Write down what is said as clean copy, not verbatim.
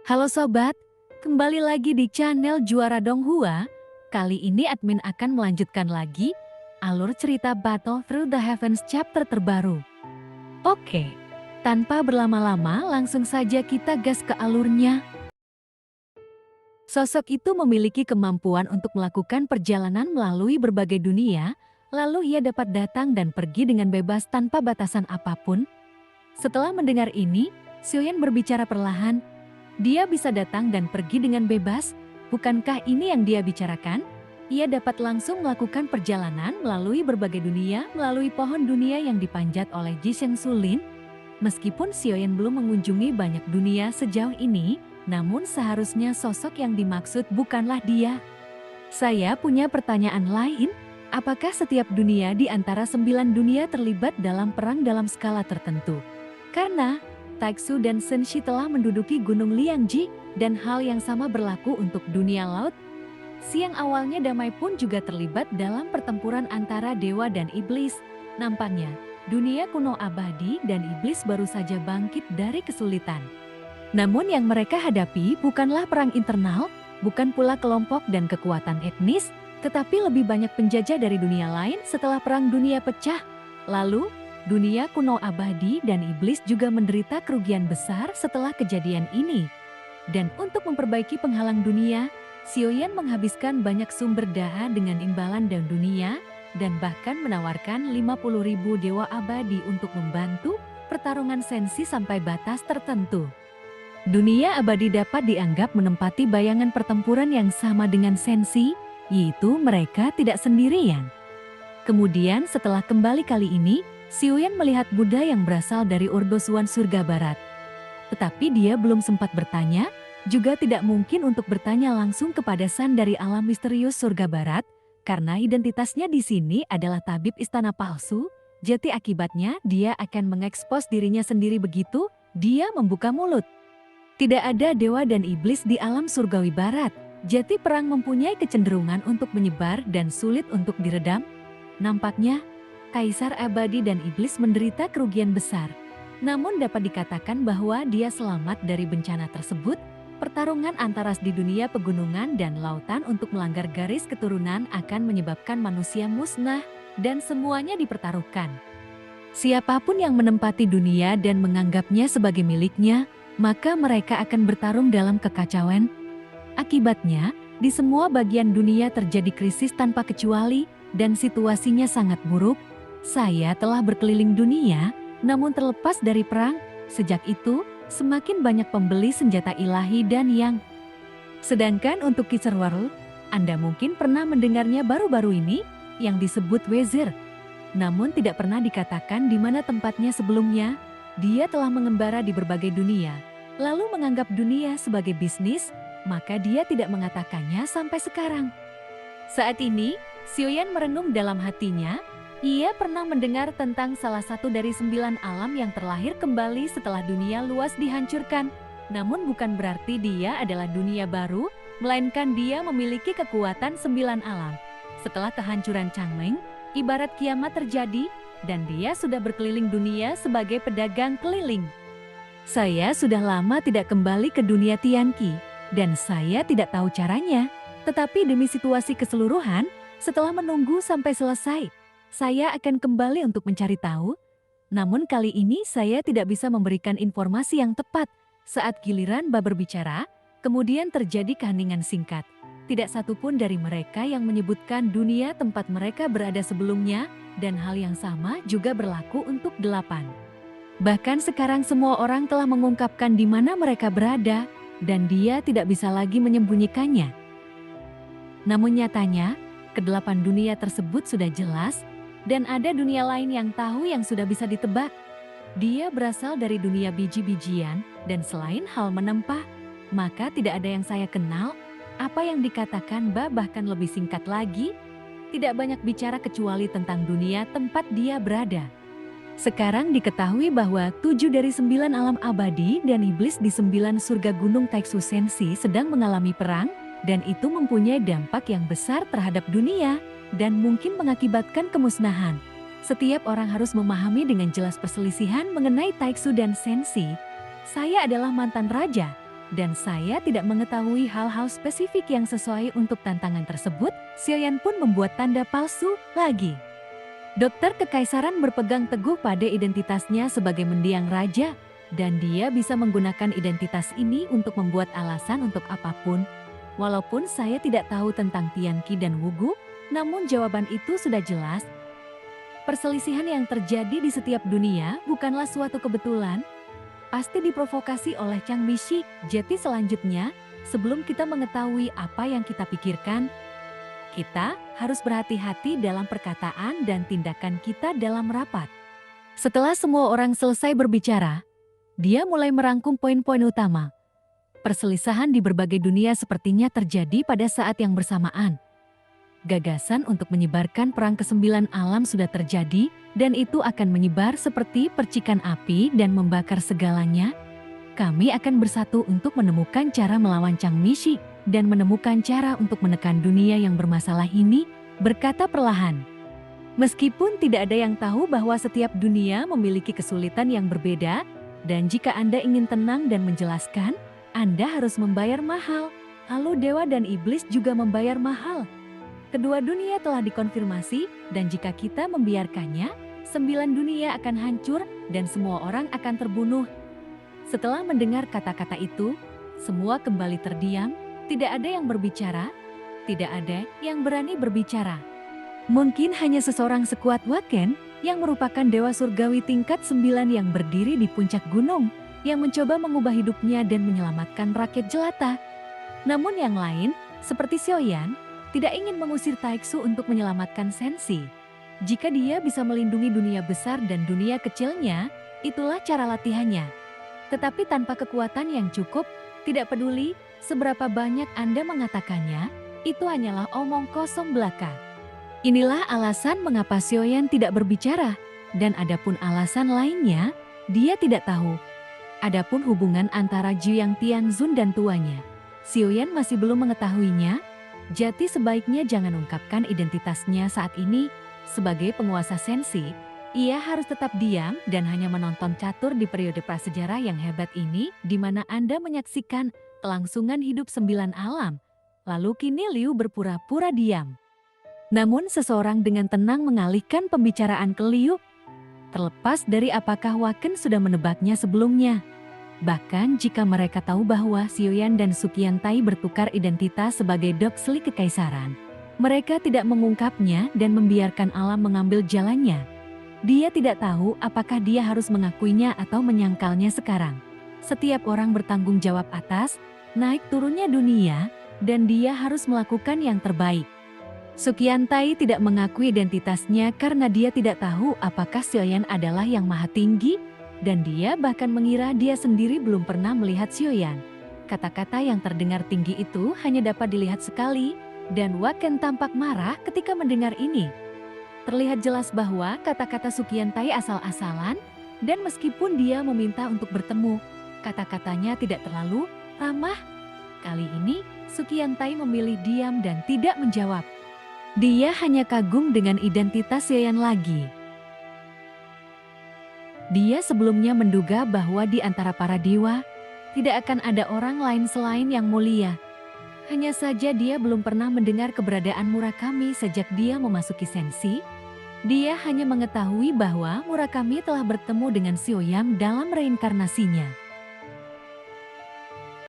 Halo sobat, kembali lagi di channel Juara Donghua. Kali ini admin akan melanjutkan lagi alur cerita Battle Through the Heavens chapter terbaru. Oke, tanpa berlama-lama langsung saja kita gas ke alurnya. Sosok itu memiliki kemampuan untuk melakukan perjalanan melalui berbagai dunia, lalu ia dapat datang dan pergi dengan bebas tanpa batasan apapun. Setelah mendengar ini, Xiaoyan berbicara perlahan. Dia bisa datang dan pergi dengan bebas, bukankah ini yang dia bicarakan? Ia dapat langsung melakukan perjalanan melalui berbagai dunia, melalui pohon dunia yang dipanjat oleh Jisheng Sulin. Meskipun Xiaoyan belum mengunjungi banyak dunia sejauh ini, namun seharusnya sosok yang dimaksud bukanlah dia. Saya punya pertanyaan lain, apakah setiap dunia di antara 9 dunia terlibat dalam perang dalam skala tertentu? Karena Taixu dan Senshi telah menduduki Gunung Liangji, dan hal yang sama berlaku untuk dunia laut. Siang awalnya damai pun juga terlibat dalam pertempuran antara dewa dan iblis. Nampaknya, dunia kuno abadi dan iblis baru saja bangkit dari kesulitan. Namun yang mereka hadapi bukanlah perang internal, bukan pula kelompok dan kekuatan etnis, tetapi lebih banyak penjajah dari dunia lain setelah perang dunia pecah. Lalu, dunia kuno abadi dan iblis juga menderita kerugian besar setelah kejadian ini. Dan untuk memperbaiki penghalang dunia, Xiaoyan menghabiskan banyak sumber daya dengan imbalan dan dunia, dan bahkan menawarkan 50.000 dewa abadi untuk membantu pertarungan sensi sampai batas tertentu. Dunia abadi dapat dianggap menempati bayangan pertempuran yang sama dengan sensi, yaitu mereka tidak sendirian. Kemudian setelah kembali kali ini, Xiaoyan melihat Buddha yang berasal dari Ordosuan Surga Barat. Tetapi dia belum sempat bertanya, juga tidak mungkin untuk bertanya langsung kepada San dari alam misterius Surga Barat, karena identitasnya di sini adalah tabib istana palsu, jadi akibatnya dia akan mengekspos dirinya sendiri begitu, dia membuka mulut. Tidak ada dewa dan iblis di alam surgawi barat, jadi perang mempunyai kecenderungan untuk menyebar dan sulit untuk diredam. Nampaknya, Kaisar Abadi dan Iblis menderita kerugian besar. Namun dapat dikatakan bahwa dia selamat dari bencana tersebut. Pertarungan antara di dunia pegunungan dan lautan untuk melanggar garis keturunan akan menyebabkan manusia musnah dan semuanya dipertaruhkan. Siapapun yang menempati dunia dan menganggapnya sebagai miliknya, maka mereka akan bertarung dalam kekacauan. Akibatnya, di semua bagian dunia terjadi krisis tanpa kecuali dan situasinya sangat buruk. Saya telah berkeliling dunia, namun terlepas dari perang, sejak itu semakin banyak pembeli senjata ilahi dan yang. Sedangkan untuk Kisar World, Anda mungkin pernah mendengarnya baru-baru ini, yang disebut Wezir. Namun tidak pernah dikatakan di mana tempatnya sebelumnya. Dia telah mengembara di berbagai dunia, lalu menganggap dunia sebagai bisnis, maka dia tidak mengatakannya sampai sekarang. Saat ini, Xiaoyan merenung dalam hatinya. Ia pernah mendengar tentang salah satu dari 9 alam yang terlahir kembali setelah dunia luas dihancurkan. Namun bukan berarti dia adalah dunia baru, melainkan dia memiliki kekuatan 9 alam. Setelah kehancuran Changmeng, ibarat kiamat terjadi, dan dia sudah berkeliling dunia sebagai pedagang keliling. Saya sudah lama tidak kembali ke dunia Tianqi, dan saya tidak tahu caranya. Tetapi demi situasi keseluruhan, setelah menunggu sampai selesai, saya akan kembali untuk mencari tahu. Namun kali ini saya tidak bisa memberikan informasi yang tepat. Saat giliran Ba berbicara, kemudian terjadi keheningan singkat. Tidak satupun dari mereka yang menyebutkan dunia tempat mereka berada sebelumnya, dan hal yang sama juga berlaku untuk 8. Bahkan sekarang semua orang telah mengungkapkan di mana mereka berada, dan dia tidak bisa lagi menyembunyikannya. Namun nyatanya, ke-8 dunia tersebut sudah jelas, dan ada dunia lain yang tahu yang sudah bisa ditebak. Dia berasal dari dunia biji-bijian, dan selain hal menempah, maka tidak ada yang saya kenal. Apa yang dikatakan Ba bahkan lebih singkat lagi, tidak banyak bicara kecuali tentang dunia tempat dia berada. Sekarang diketahui bahwa 7 dari 9 alam abadi dan iblis di 9 surga gunung Taixu Senshi sedang mengalami perang, dan itu mempunyai dampak yang besar terhadap dunia, dan mungkin mengakibatkan kemusnahan. Setiap orang harus memahami dengan jelas perselisihan mengenai Taixu dan Senshi. Saya adalah mantan raja, dan saya tidak mengetahui hal-hal spesifik yang sesuai untuk tantangan tersebut, Xiaoyan pun membuat tanda palsu lagi. Dokter kekaisaran berpegang teguh pada identitasnya sebagai mendiang raja, dan dia bisa menggunakan identitas ini untuk membuat alasan untuk apapun. Walaupun saya tidak tahu tentang Tianqi dan Wugu, namun jawaban itu sudah jelas. Perselisihan yang terjadi di setiap dunia bukanlah suatu kebetulan, pasti diprovokasi oleh Chang Mishi. Jadi selanjutnya, sebelum kita mengetahui apa yang kita pikirkan, kita harus berhati-hati dalam perkataan dan tindakan kita dalam rapat. Setelah semua orang selesai berbicara, dia mulai merangkum poin-poin utama. Perselisihan di berbagai dunia sepertinya terjadi pada saat yang bersamaan. Gagasan untuk menyebarkan perang ke-9 alam sudah terjadi, dan itu akan menyebar seperti percikan api dan membakar segalanya. Kami akan bersatu untuk menemukan cara melawan Chang Mishi dan menemukan cara untuk menekan dunia yang bermasalah ini, berkata perlahan. Meskipun tidak ada yang tahu bahwa setiap dunia memiliki kesulitan yang berbeda, dan jika Anda ingin tenang dan menjelaskan, Anda harus membayar mahal. Lalu dewa dan iblis juga membayar mahal. Kedua dunia telah dikonfirmasi, dan jika kita membiarkannya, 9 dunia akan hancur dan semua orang akan terbunuh. Setelah mendengar kata-kata itu, semua kembali terdiam, tidak ada yang berbicara, tidak ada yang berani berbicara. Mungkin hanya seseorang sekuat Waken, yang merupakan dewa surgawi tingkat 9 yang berdiri di puncak gunung, yang mencoba mengubah hidupnya dan menyelamatkan rakyat jelata. Namun yang lain, seperti Xiaoyan, tidak ingin mengusir Taiksu untuk menyelamatkan Sensi. Jika dia bisa melindungi dunia besar dan dunia kecilnya, itulah cara latihannya. Tetapi tanpa kekuatan yang cukup, tidak peduli seberapa banyak Anda mengatakannya, itu hanyalah omong kosong belaka. Inilah alasan mengapa Xiaoyan tidak berbicara, dan adapun alasan lainnya, dia tidak tahu. Adapun hubungan antara Jiang Tianzun dan tuanya, Xiaoyan masih belum mengetahuinya. Jadi sebaiknya jangan ungkapkan identitasnya saat ini. Sebagai penguasa Sensi, ia harus tetap diam dan hanya menonton catur di periode prasejarah yang hebat ini, di mana Anda menyaksikan kelangsungan hidup 9 alam. Lalu kini Liu berpura-pura diam. Namun seseorang dengan tenang mengalihkan pembicaraan ke Liu. Terlepas dari apakah Waken sudah menebaknya sebelumnya. Bahkan jika mereka tahu bahwa Xiaoyan dan Suqiantai bertukar identitas sebagai doksli kekaisaran, mereka tidak mengungkapnya dan membiarkan alam mengambil jalannya. Dia tidak tahu apakah dia harus mengakuinya atau menyangkalnya sekarang. Setiap orang bertanggung jawab atas naik turunnya dunia, dan dia harus melakukan yang terbaik. Suqiantai tidak mengakui identitasnya karena dia tidak tahu apakah Xiaoyan adalah yang maha tinggi, dan dia bahkan mengira dia sendiri belum pernah melihat Xiaoyan. Kata-kata yang terdengar tinggi itu hanya dapat dilihat sekali, dan Waken tampak marah ketika mendengar ini. Terlihat jelas bahwa kata-kata Suqiantai asal-asalan, dan meskipun dia meminta untuk bertemu, kata-katanya tidak terlalu ramah. Kali ini, Suqiantai memilih diam dan tidak menjawab. Dia hanya kagum dengan identitas Xiaoyan lagi. Dia sebelumnya menduga bahwa di antara para dewa, tidak akan ada orang lain selain yang mulia. Hanya saja dia belum pernah mendengar keberadaan Murakami sejak dia memasuki Sensi. Dia hanya mengetahui bahwa Murakami telah bertemu dengan Xiaoyan dalam reinkarnasinya.